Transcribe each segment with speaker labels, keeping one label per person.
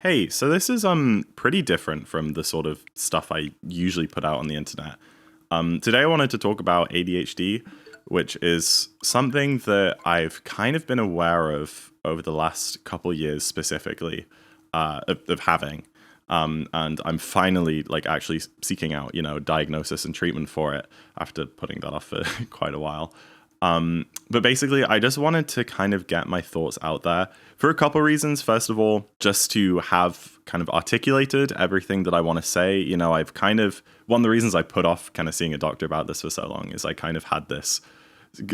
Speaker 1: Hey, so this is pretty different from the sort of stuff I usually put out on the internet. Today I wanted to talk about ADHD, which is something that I've kind of been aware of over the last couple years specifically, of having. And I'm finally like actually seeking out, diagnosis and treatment for it after putting that off for quite a while. But basically, I just wanted to kind of get my thoughts out there for a couple reasons. First of all, just to have kind of articulated everything that I want to say. I've kind of, one of the reasons I put off kind of seeing a doctor about this for so long is I kind of had this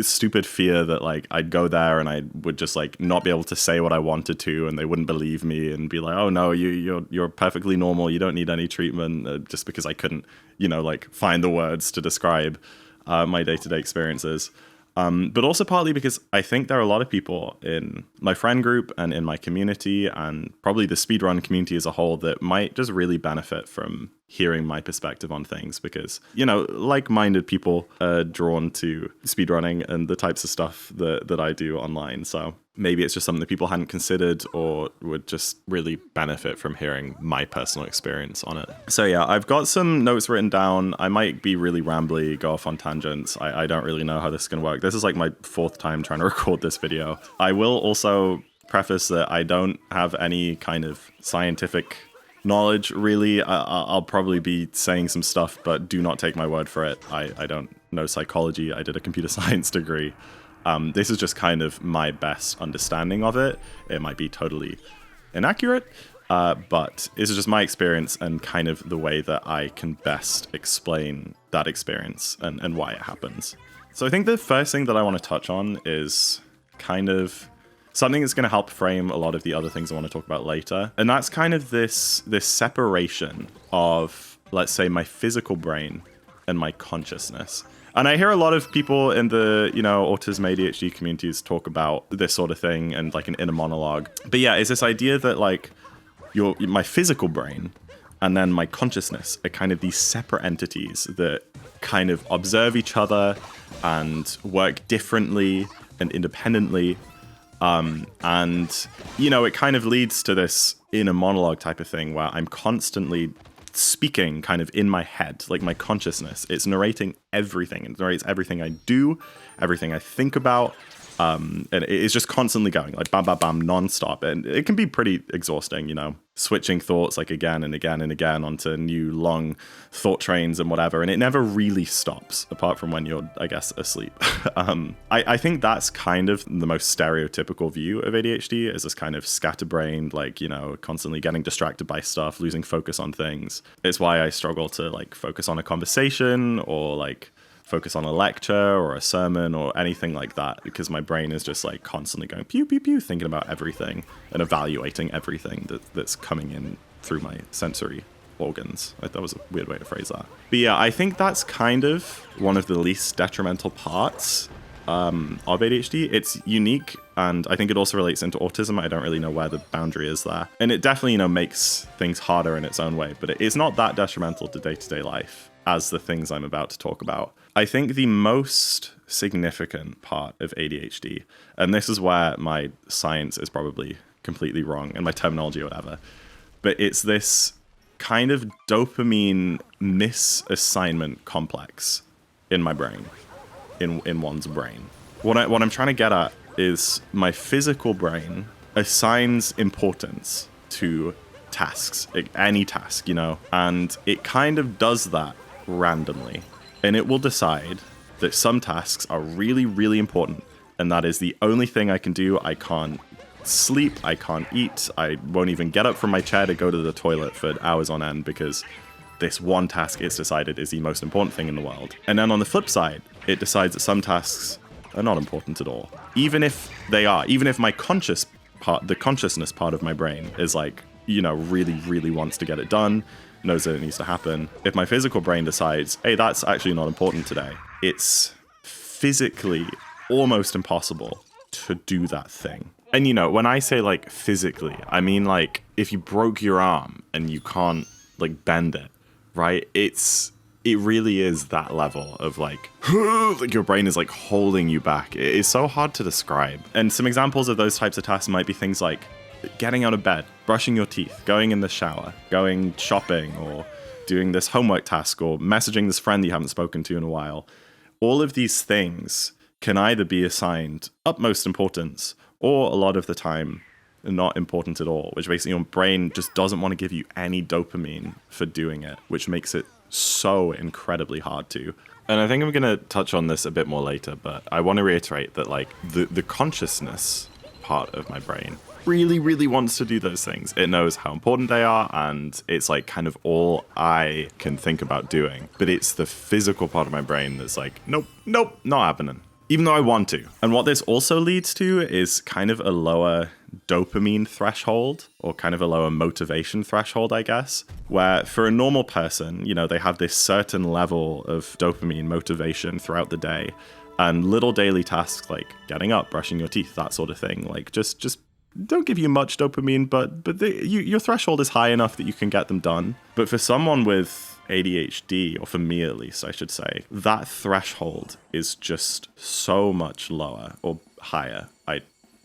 Speaker 1: stupid fear that like I'd go there and I would just like not be able to say what I wanted to, and they wouldn't believe me and be like, oh no, you're perfectly normal, you don't need any treatment, just because I couldn't like find the words to describe my day-to-day experiences. But also partly because I think there are a lot of people in my friend group and in my community and probably the speedrun community as a whole that might just really benefit from hearing my perspective on things because, like-minded people are drawn to speedrunning and the types of stuff that I do online. So maybe it's just something that people hadn't considered or would just really benefit from hearing my personal experience on it. So yeah, I've got some notes written down. I might be really rambly, go off on tangents. I don't really know how this is going to work. This is like my fourth time trying to record this video. I will also preface that I don't have any kind of scientific knowledge, really. I'll probably be saying some stuff, but do not take my word for it. I don't know psychology. I did a computer science degree. This is just kind of my best understanding of it. It might be totally inaccurate, but this is just my experience and kind of the way that I can best explain that experience and why it happens. So I think the first thing that I want to touch on is kind of something that's going to help frame a lot of the other things I want to talk about later. And that's kind of this separation of, let's say, my physical brain and my consciousness. And I hear a lot of people in the, autism ADHD communities talk about this sort of thing and like an inner monologue. But yeah, it's this idea that like my physical brain and then my consciousness are kind of these separate entities that kind of observe each other and work differently and independently. It kind of leads to this inner monologue type of thing where I'm constantly speaking kind of in my head, like my consciousness. It's narrating everything. It narrates everything I do, everything I think about. And it's just constantly going like bam, bam, bam, nonstop. And it can be pretty exhausting, switching thoughts like again and again and again onto new long thought trains and whatever. And it never really stops apart from when you're, I guess, asleep. I think that's kind of the most stereotypical view of ADHD is this kind of scatterbrained, like, constantly getting distracted by stuff, losing focus on things. It's why I struggle to like focus on a conversation or like focus on a lecture or a sermon or anything like that, because my brain is just like constantly going pew, pew, pew, thinking about everything and evaluating everything that's coming in through my sensory organs. That was a weird way to phrase that. But yeah, I think that's kind of one of the least detrimental parts of ADHD. It's unique, and I think it also relates into autism. I don't really know where the boundary is there. And it definitely, makes things harder in its own way, but it's not that detrimental to day-to-day life as the things I'm about to talk about. I think the most significant part of ADHD, and this is where my science is probably completely wrong and my terminology or whatever, but it's this kind of dopamine misassignment complex in my brain, in one's brain. What I'm trying to get at is my physical brain assigns importance to tasks, any task, and it kind of does that randomly. And it will decide that some tasks are really, really important, and that is the only thing I can do. I can't sleep, I can't eat, I won't even get up from my chair to go to the toilet for hours on end because this one task it's decided is the most important thing in the world. And then on the flip side, it decides that some tasks are not important at all. Even if they are, even if my the consciousness part of my brain is like, really, really wants to get it done, knows that it needs to happen. If my physical brain decides, hey, that's actually not important today, it's physically almost impossible to do that thing. And when I say like physically, I mean like if you broke your arm and you can't like bend it, right? It really is that level of like your brain is like holding you back. It is so hard to describe. And some examples of those types of tasks might be things like getting out of bed, brushing your teeth, going in the shower, going shopping, or doing this homework task, or messaging this friend you haven't spoken to in a while. All of these things can either be assigned utmost importance or a lot of the time not important at all, which basically your brain just doesn't want to give you any dopamine for doing it, which makes it so incredibly hard to. And I think I'm going to touch on this a bit more later, but I want to reiterate that like the consciousness part of my brain really, really wants to do those things. It knows how important they are, and it's like kind of all I can think about doing. But it's the physical part of my brain that's like, nope, not happening. Even though I want to. And what this also leads to is kind of a lower dopamine threshold, or kind of a lower motivation threshold, I guess, where for a normal person, you know, they have this certain level of dopamine motivation throughout the day, and little daily tasks like getting up, brushing your teeth, that sort of thing, like just don't give you much dopamine, but your threshold is high enough that you can get them done. But for someone with ADHD, or for me at least, I should say, that threshold is just so much lower or higher.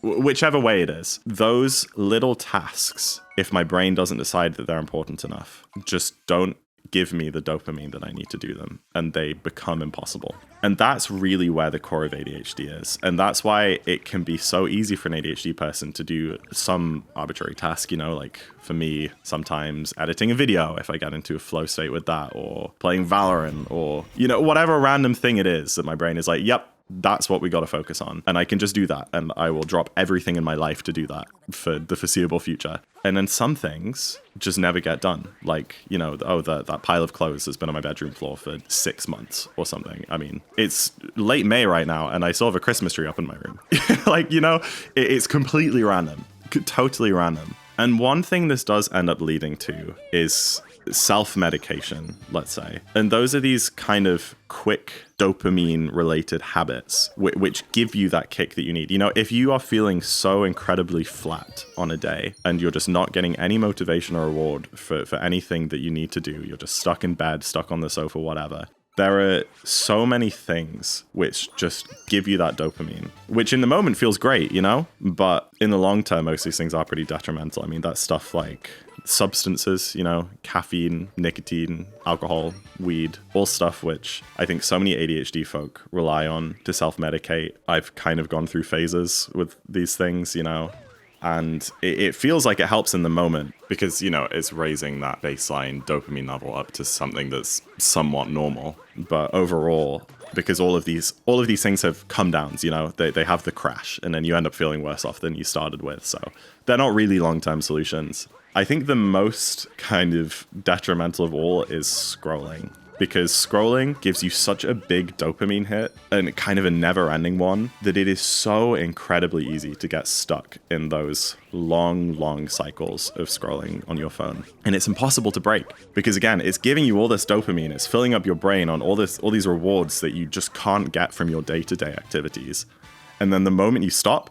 Speaker 1: Whichever way it is, those little tasks, if my brain doesn't decide that they're important enough, just don't give me the dopamine that I need to do them, and they become impossible. And that's really where the core of ADHD is. And that's why it can be so easy for an ADHD person to do some arbitrary task, you know, like for me, sometimes editing a video if I get into a flow state with that, or playing Valorant, or, you know, whatever random thing it is that my brain is like, yep, that's what we got to focus on. And I can just do that. And I will drop everything in my life to do that for the foreseeable future. And then some things just never get done. Like, you know, that pile of clothes has been on my bedroom floor for 6 months or something. I mean, it's late May right now, and I still have a Christmas tree up in my room. Like, you know, it's completely random, totally random. And one thing this does end up leading to is self-medication, let's say. And those are these kind of quick dopamine-related habits which give you that kick that you need. You know, if you are feeling so incredibly flat on a day and you're just not getting any motivation or reward for anything that you need to do, you're just stuck in bed, stuck on the sofa, whatever. There are so many things which just give you that dopamine, which in the moment feels great, you know? But in the long term, most of these things are pretty detrimental. I mean, that's stuff like substances, you know, caffeine, nicotine, alcohol, weed, all stuff which I think so many ADHD folk rely on to self-medicate. I've kind of gone through phases with these things, you know, and it feels like it helps in the moment because, you know, it's raising that baseline dopamine level up to something that's somewhat normal. But overall, because all of these things have come downs, you know, they have the crash, and then you end up feeling worse off than you started with. So they're not really long-term solutions. I think the most kind of detrimental of all is scrolling, because scrolling gives you such a big dopamine hit, and kind of a never-ending one, that it is so incredibly easy to get stuck in those long cycles of scrolling on your phone. And it's impossible to break, because again, it's giving you all this dopamine, it's filling up your brain on all these rewards that you just can't get from your day-to-day activities. And then the moment you stop,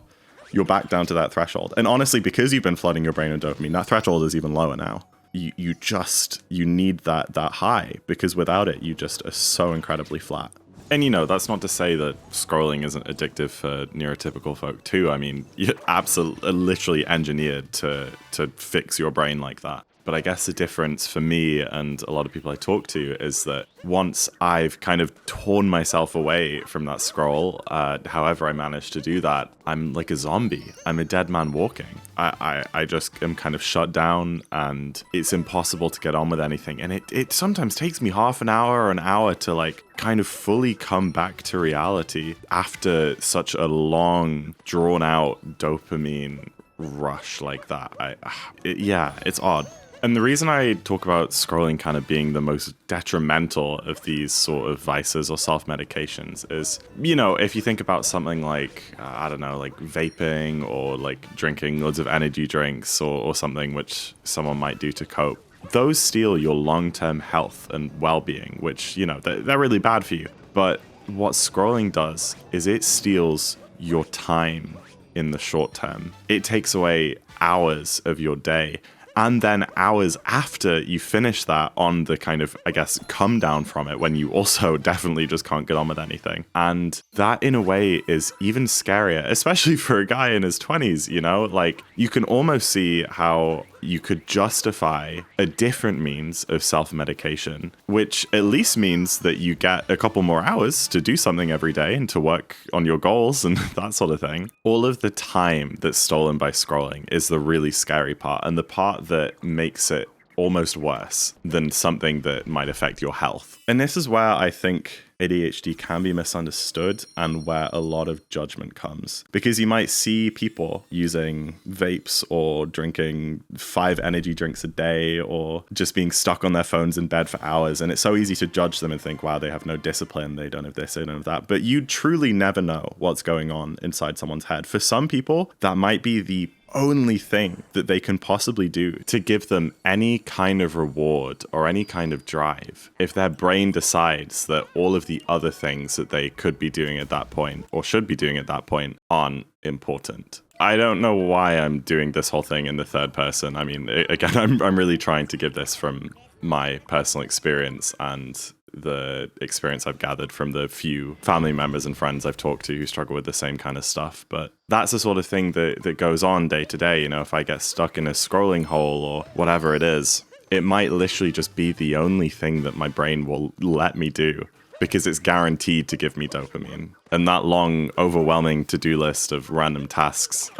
Speaker 1: you're back down to that threshold. And honestly, because you've been flooding your brain with dopamine, that threshold is even lower now. You need that high, because without it, you just are so incredibly flat. And, you know, that's not to say that scrolling isn't addictive for neurotypical folk too. I mean, you're absolutely literally engineered to fix your brain like that. But I guess the difference for me and a lot of people I talk to is that once I've kind of torn myself away from that scroll, however I managed to do that, I'm like a zombie. I'm a dead man walking. I just am kind of shut down, and it's impossible to get on with anything. And it sometimes takes me half an hour or an hour to like kind of fully come back to reality after such a long, drawn out dopamine rush like that. It's odd. And the reason I talk about scrolling kind of being the most detrimental of these sort of vices or self-medications is, you know, if you think about something like, I don't know, like vaping or like drinking loads of energy drinks or something which someone might do to cope, those steal your long-term health and well-being, which, you know, they're really bad for you. But what scrolling does is it steals your time in the short term. It takes away hours of your day. and then hours after you finish that on the kind of, I guess, come down from it when you also definitely just can't get on with anything. And that in a way is even scarier, especially for a guy in his 20s, you know? Like, you can almost see how you could justify a different means of self-medication, which at least means that you get a couple more hours to do something every day and to work on your goals and that sort of thing. All of the time that's stolen by scrolling is the really scary part, and the part that makes it almost worse than something that might affect your health. And this is where I think ADHD can be misunderstood and where a lot of judgment comes. Because you might see people using vapes or drinking 5 energy drinks a day or just being stuck on their phones in bed for hours. And it's so easy to judge them and think, wow, they have no discipline. They don't have this, they don't have that. But you truly never know what's going on inside someone's head. For some people, that might be the only thing that they can possibly do to give them any kind of reward or any kind of drive if their brain decides that all of the other things that they could be doing at that point or should be doing at that point aren't important. I don't know why I'm doing this whole thing in the third person. I mean, again, I'm really trying to give this from my personal experience and the experience I've gathered from the few family members and friends I've talked to who struggle with the same kind of stuff. But that's the sort of thing that goes on day to day. You know, if I get stuck in a scrolling hole or whatever it is, it might literally just be the only thing that my brain will let me do because it's guaranteed to give me dopamine. And that long, overwhelming to-do list of random tasks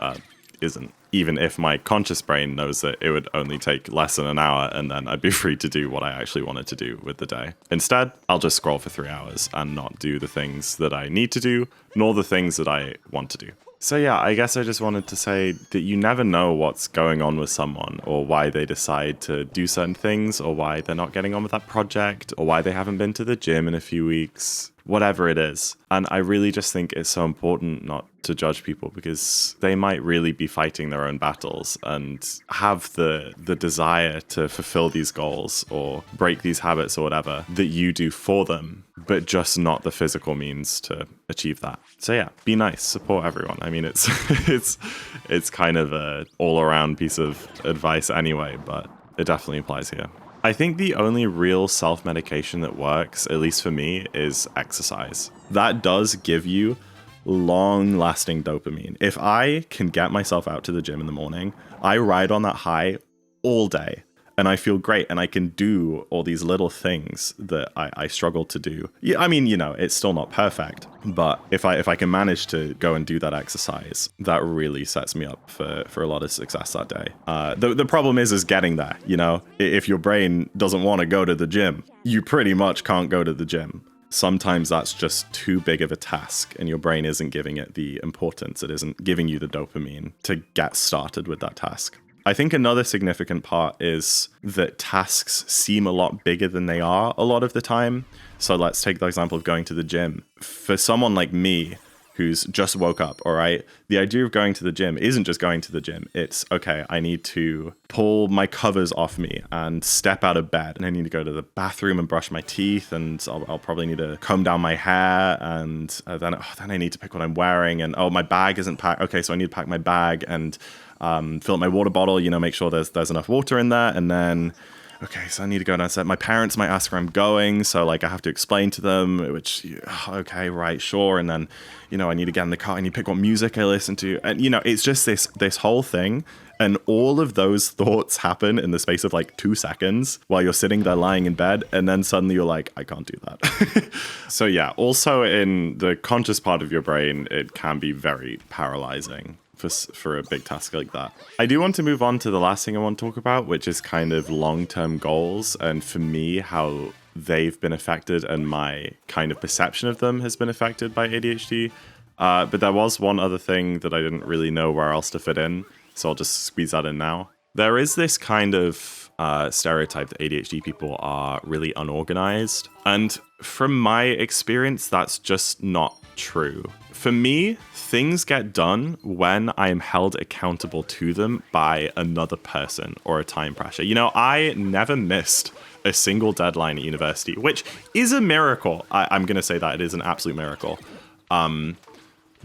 Speaker 1: isn't. Even if my conscious brain knows that it would only take less than an hour and then I'd be free to do what I actually wanted to do with the day. Instead, I'll just scroll for 3 hours and not do the things that I need to do, nor the things that I want to do. So yeah, I guess I just wanted to say that you never know what's going on with someone or why they decide to do certain things or why they're not getting on with that project or why they haven't been to the gym in a few weeks, whatever it is. And I really just think it's so important not to judge people because they might really be fighting their own battles and have the desire to fulfill these goals or break these habits or whatever that you do for them, but just not the physical means to achieve that. So yeah, be nice, support everyone. I mean, it's it's kind of a all-around piece of advice anyway, but it definitely applies here. I think the only real self-medication that works, at least for me, is exercise. That does give you long-lasting dopamine. If I can get myself out to the gym in the morning, I ride on that high all day. And I feel great, and I can do all these little things that I struggle to do. Yeah, I mean, you know, it's still not perfect, but if I can manage to go and do that exercise, that really sets me up for a lot of success that day. The problem is getting there, you know? If your brain doesn't want to go to the gym, you pretty much can't go to the gym. Sometimes that's just too big of a task, and your brain isn't giving it the importance. It isn't giving you the dopamine to get started with that task. I think another significant part is that tasks seem a lot bigger than they are a lot of the time. So let's take the example of going to the gym. For someone like me, who's just woke up, all right, the idea of going to the gym isn't just going to the gym. It's, okay, I need to pull my covers off me and step out of bed, and I need to go to the bathroom and brush my teeth, and I'll probably need to comb down my hair, and then I need to pick what I'm wearing, and my bag isn't packed. Okay, so I need to pack my bag and fill up my water bottle, you know, make sure there's enough water in there, and then okay, so I need to go downstairs. My parents might ask where I'm going, so like I have to explain to them, which, okay, right, sure. And then, you know, I need to get in the car, I need to pick what music I listen to. And, you know, it's just this whole thing. And all of those thoughts happen in the space of like 2 seconds while you're sitting there lying in bed. And then suddenly you're like, I can't do that. So yeah, also in the conscious part of your brain, it can be very paralyzing for a big task like that. I do want to move on to the last thing I want to talk about, which is kind of long-term goals, and for me, how they've been affected and my kind of perception of them has been affected by ADHD. But there was one other thing that I didn't really know where else to fit in, so I'll just squeeze that in now. There is this kind of stereotype that ADHD people are really unorganized, and from my experience, that's just not true. For me, things get done when I am held accountable to them by another person or a time pressure. You know, I never missed a single deadline at university, which is a miracle. I'm going to say that it is an absolute miracle.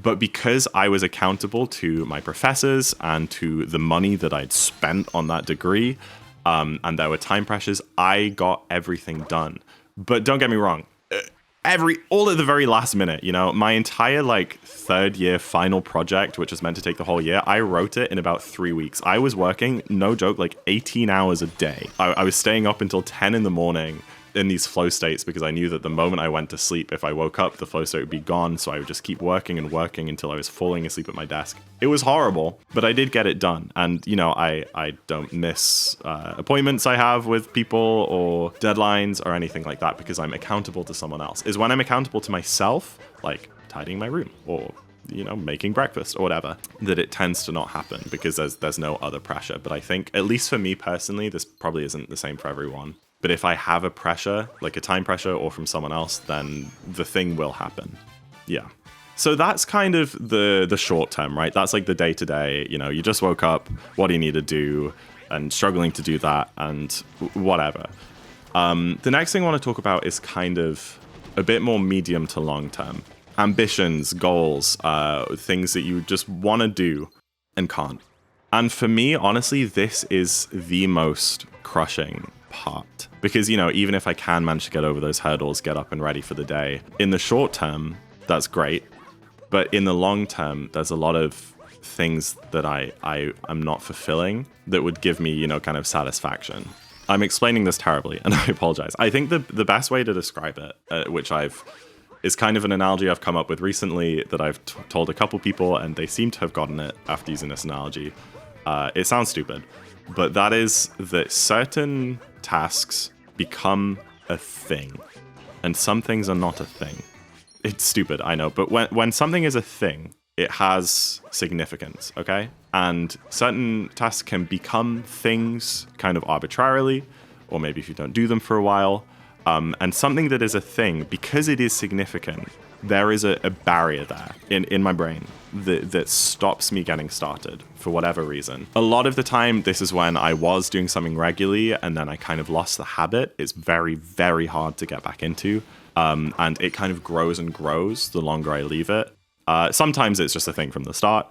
Speaker 1: But because I was accountable to my professors and to the money that I'd spent on that degree, and there were time pressures, I got everything done. But don't get me wrong, all at the very last minute, my entire third year final project, which was meant to take the whole year, I wrote it in about 3 weeks. I was working, no joke, 18 hours a day. I was staying up until 10 in the morning in these flow states because I knew that the moment I went to sleep, if I woke up, the flow state would be gone. So I would just keep working and working until I was falling asleep at my desk. It was horrible, but I did get it done. And, I don't miss appointments I have with people or deadlines or anything like that because I'm accountable to someone else. Is when I'm accountable to myself, like tidying my room or making breakfast or whatever, that it tends to not happen because there's no other pressure. But I think, at least for me personally, this probably isn't the same for everyone. But if I have a pressure, like a time pressure or from someone else, then the thing will happen. Yeah. So that's kind of the short term, right? That's like the day to day, you just woke up, what do you need to do? And struggling to do that and whatever. The next thing I want to talk about is kind of a bit more medium to long term. Ambitions, goals, things that you just want to do and can't. And for me, honestly, this is the most crushing part. Because, even if I can manage to get over those hurdles, get up and ready for the day, in the short term, that's great. But in the long term, there's a lot of things that I am not fulfilling that would give me, kind of satisfaction. I'm explaining this terribly, and I apologize. I think the best way to describe it, which is kind of an analogy I've come up with recently that I've told a couple people, and they seem to have gotten it after using this analogy. It sounds stupid, but that is that certain tasks become a thing, and some things are not a thing. It's stupid, I know, but when something is a thing, it has significance, okay? And certain tasks can become things kind of arbitrarily, or maybe if you don't do them for a while. And something that is a thing, because it is significant, there is a barrier there in my brain that stops me getting started for whatever reason. A lot of the time, this is when I was doing something regularly and then I kind of lost the habit. It's very, very hard to get back into. And it kind of grows and grows the longer I leave it. Sometimes it's just a thing from the start.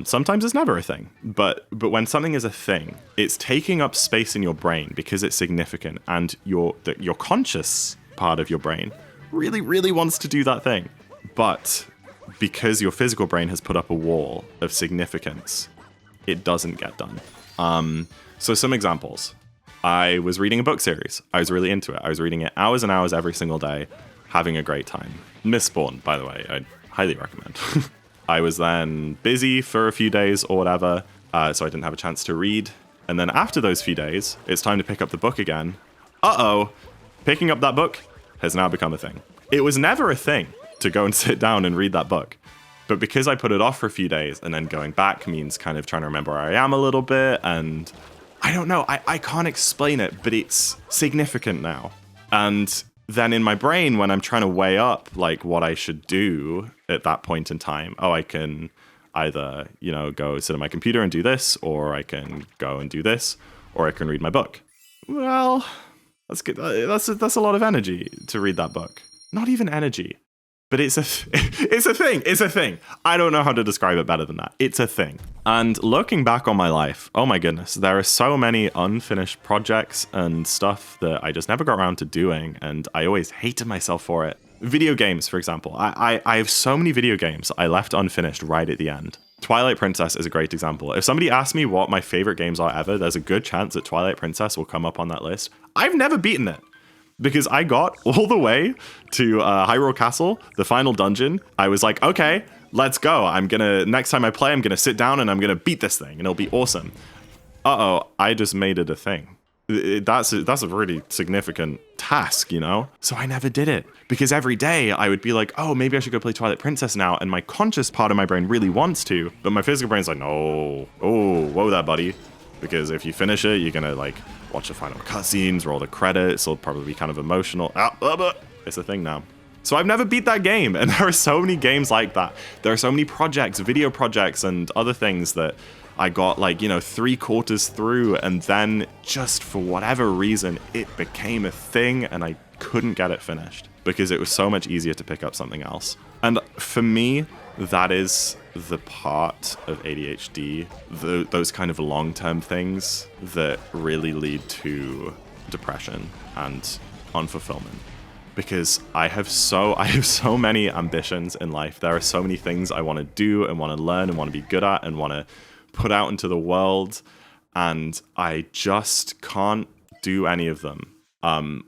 Speaker 1: Sometimes it's never a thing. But when something is a thing, it's taking up space in your brain because it's significant, and your conscious part of your brain really, really wants to do that thing. But because your physical brain has put up a wall of significance, it doesn't get done. So some examples. I was reading a book series. I was really into it. I was reading it hours and hours every single day, having a great time. Mistborn, by the way, I highly recommend. I was then busy for a few days or whatever, so I didn't have a chance to read. And then after those few days, it's time to pick up the book again. Picking up that book has now become a thing. It was never a thing to go and sit down and read that book. But because I put it off for a few days, and then going back means kind of trying to remember where I am a little bit, and I don't know, I can't explain it, but it's significant now. And then in my brain, when I'm trying to weigh up what I should do at that point in time, I can either, go sit at my computer and do this, or I can go and do this, or I can read my book. Well, that's good. That's a lot of energy to read that book. Not even energy, but it's a thing. It's a thing. I don't know how to describe it better than that. It's a thing. And looking back on my life, oh my goodness, there are so many unfinished projects and stuff that I just never got around to doing, and I always hated myself for it. Video games, for example. I have so many video games I left unfinished right at the end. Twilight Princess is a great example. If somebody asks me what my favorite games are ever, there's a good chance that Twilight Princess will come up on that list. I've never beaten it, because I got all the way to Hyrule Castle, the final dungeon. I was like, okay, let's go. Next time I play, I'm gonna sit down and I'm gonna beat this thing, and it'll be awesome. I just made it a thing. That's a really significant task, So I never did it, because every day I would be like, oh, maybe I should go play Twilight Princess now, and my conscious part of my brain really wants to, but my physical brain's like, no, whoa there, buddy, because if you finish it, you're gonna watch the final cutscenes, roll the credits, it'll probably be kind of emotional. It's a thing now. So I've never beat that game, and there are so many games like that. There are so many projects, video projects, and other things that I got 3/4 through, and then just for whatever reason, it became a thing and I couldn't get it finished because it was so much easier to pick up something else. And for me, that is the part of ADHD, those kind of long-term things that really lead to depression and unfulfillment. Because I have so many ambitions in life. There are so many things I want to do and want to learn and want to be good at and want to put out into the world, and I just can't do any of them,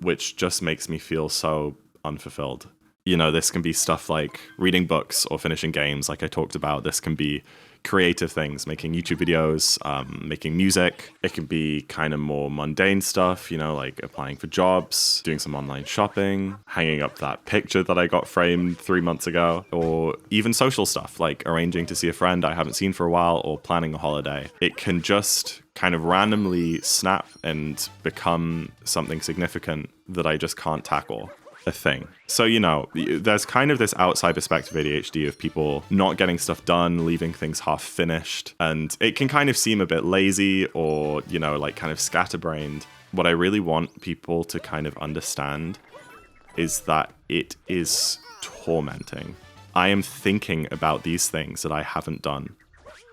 Speaker 1: which just makes me feel so unfulfilled. You know, this can be stuff like reading books or finishing games, like I talked about. This can be creative things, making YouTube videos, making music. It can be kind of more mundane stuff, you know, like applying for jobs, doing some online shopping, hanging up that picture that I got framed 3 months ago, or even social stuff like arranging to see a friend I haven't seen for a while or planning a holiday. It can just kind of randomly snap and become something significant that I just can't tackle. A thing. So, you know, there's kind of this outside perspective ADHD of people not getting stuff done, leaving things half finished, and it can kind of seem a bit lazy or, you know, like kind of scatterbrained. What I really want people to kind of understand is that it is tormenting. I am thinking about these things that I haven't done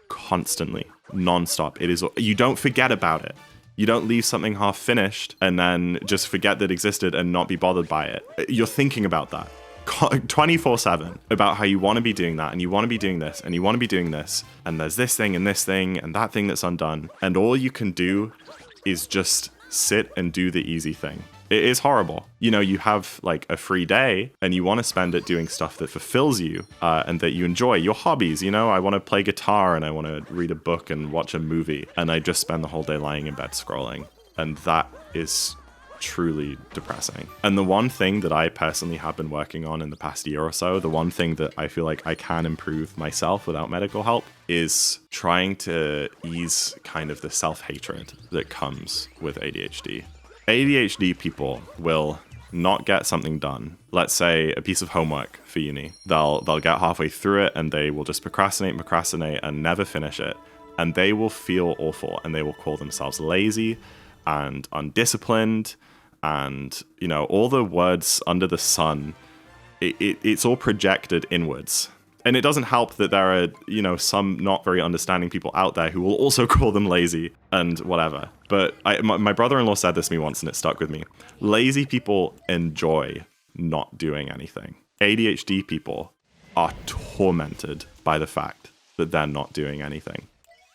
Speaker 1: constantly, nonstop. It is, you don't forget about it. You don't leave something half finished and then just forget that it existed and not be bothered by it. You're thinking about that 24/7 about how you want to be doing that and you want to be doing this and you want to be doing this. And there's this thing and that thing that's undone. And all you can do is just sit and do the easy thing. It is horrible. You know, you have like a free day and you want to spend it doing stuff that fulfills you and that you enjoy. Your hobbies, you know, I want to play guitar and I want to read a book and watch a movie. And I just spend the whole day lying in bed scrolling. And that is truly depressing. And the one thing that I personally have been working on in the past year or so, the one thing that I feel like I can improve myself without medical help, is trying to ease kind of the self-hatred that comes with ADHD. ADHD people will not get something done. Let's say a piece of homework for uni. They'll get halfway through it and they will just procrastinate and never finish it. And they will feel awful and they will call themselves lazy and undisciplined and, you know, all the words under the sun. It's all projected inwards. And it doesn't help that there are, you know, some not very understanding people out there who will also call them lazy and whatever. But my brother-in-law said this to me once and it stuck with me. Lazy people enjoy not doing anything. ADHD people are tormented by the fact that they're not doing anything.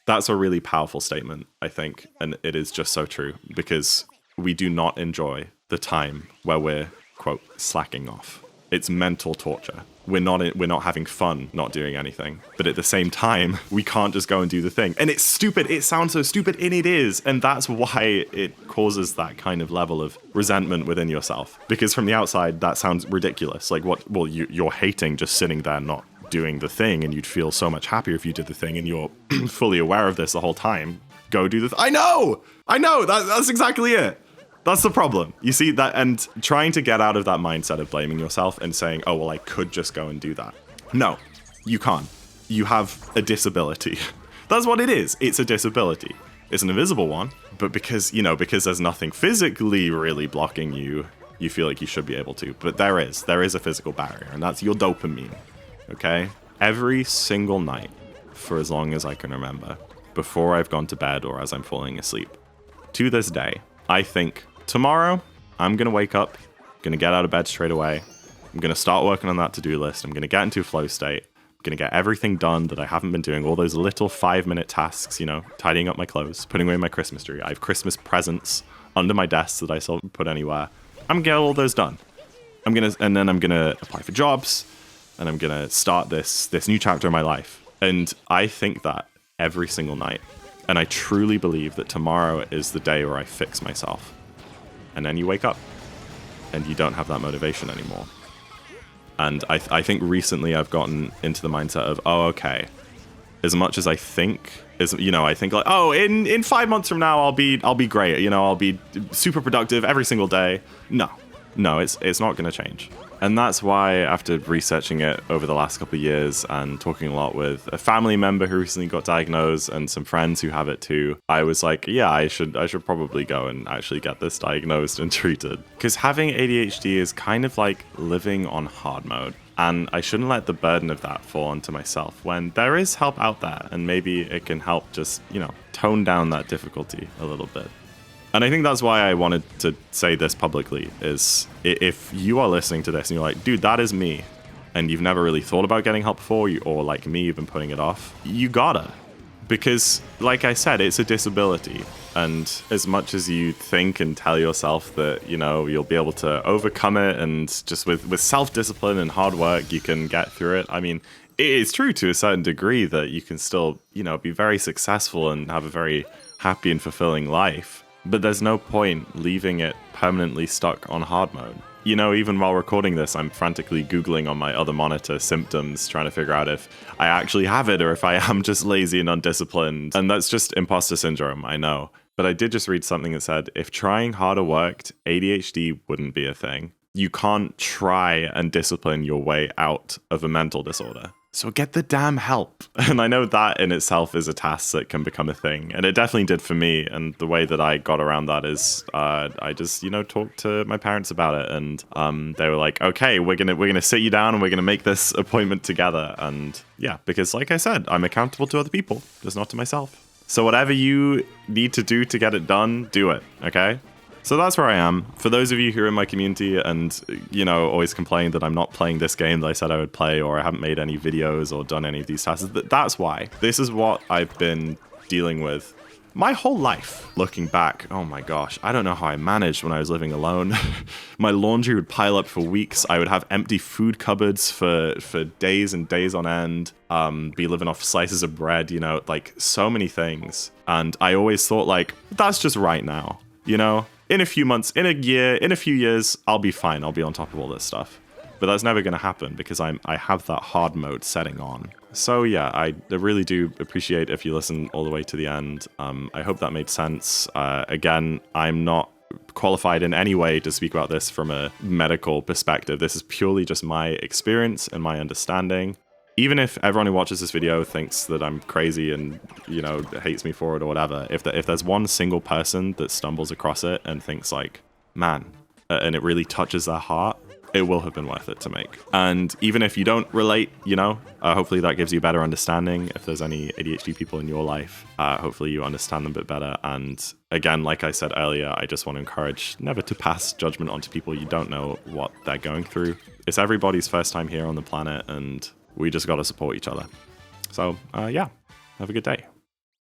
Speaker 1: That's a really powerful statement, I think. And it is just so true because we do not enjoy the time where we're, quote, slacking off. It's mental torture. We're not having fun not doing anything. But at the same time, we can't just go and do the thing. And it's stupid. It sounds so stupid, and it is. And that's why it causes that kind of level of resentment within yourself. Because from the outside, that sounds ridiculous. Like, what? Well, you're hating just sitting there not doing the thing, and you'd feel so much happier if you did the thing, and you're fully aware of this the whole time. Go do the I know! That's exactly it. That's the problem. You see that, and trying to get out of that mindset of blaming yourself and saying, oh, well, I could just go and do that. No, you can't. You have a disability. That's what it is. It's a disability. It's an invisible one, but because there's nothing physically really blocking you, you feel like you should be able to. But there is a physical barrier, and that's your dopamine, okay? Every single night, for as long as I can remember, before I've gone to bed or as I'm falling asleep, to this day, I think, tomorrow, I'm going to wake up, going to get out of bed straight away. I'm going to start working on that to-do list. I'm going to get into a flow state. I'm going to get everything done that I haven't been doing, all those little 5-minute tasks, you know, tidying up my clothes, putting away my Christmas tree. I have Christmas presents under my desk that I still haven't put anywhere. I'm going to get all those done. And then I'm going to apply for jobs, and I'm going to start this new chapter in my life. And I think that every single night. And I truly believe that tomorrow is the day where I fix myself. And then you wake up and you don't have that motivation anymore. And I think recently I've gotten into the mindset of, oh, okay, as much as I think, I think like, oh, in 5 months from now, I'll be great. You know, I'll be super productive every single day. No, it's not going to change. And that's why, after researching it over the last couple of years and talking a lot with a family member who recently got diagnosed and some friends who have it too, I was like, yeah, I should probably go and actually get this diagnosed and treated. Because having ADHD is kind of like living on hard mode. And I shouldn't let the burden of that fall onto myself when there is help out there, and maybe it can help just, tone down that difficulty a little bit. And I think that's why I wanted to say this publicly, is if you are listening to this and you're like, dude, that is me, and you've never really thought about getting help before, or like me, you've been putting it off, you gotta. Because, like I said, it's a disability. And as much as you think and tell yourself that, you'll be able to overcome it, and just with self-discipline and hard work, you can get through it. I mean, it is true to a certain degree that you can still, be very successful and have a very happy and fulfilling life. But there's no point leaving it permanently stuck on hard mode. Even while recording this, I'm frantically Googling on my other monitor symptoms, trying to figure out if I actually have it or if I am just lazy and undisciplined. And that's just imposter syndrome, I know. But I did just read something that said, if trying harder worked, ADHD wouldn't be a thing. You can't try and discipline your way out of a mental disorder. So get the damn help. And I know that in itself is a task that can become a thing. And it definitely did for me. And the way that I got around that is I just, talked to my parents about it. And they were like, okay, we're gonna sit you down and we're gonna make this appointment together. And yeah, because like I said, I'm accountable to other people, just not to myself. So whatever you need to do to get it done, do it, okay? So that's where I am. For those of you who are in my community and, always complain that I'm not playing this game that I said I would play, or I haven't made any videos or done any of these tasks, that's why. This is what I've been dealing with my whole life. Looking back, oh my gosh, I don't know how I managed when I was living alone. My laundry would pile up for weeks. I would have empty food cupboards for days and days on end. Be living off slices of bread, like so many things. And I always thought that's just right now, In a few months, in a year, in a few years, I'll be fine. I'll be on top of all this stuff. But that's never going to happen because I have that hard mode setting on. So yeah, I really do appreciate if you listen all the way to the end. I hope that made sense. Again, I'm not qualified in any way to speak about this from a medical perspective. This is purely just my experience and my understanding. Even if everyone who watches this video thinks that I'm crazy and, hates me for it or whatever, if there's one single person that stumbles across it and thinks man, and it really touches their heart, it will have been worth it to make. And even if you don't relate, hopefully that gives you a better understanding. If there's any ADHD people in your life, hopefully you understand them a bit better. And again, like I said earlier, I just want to encourage never to pass judgment onto people. You don't know what they're going through. It's everybody's first time here on the planet, and we just got to support each other. So, yeah, have a good day.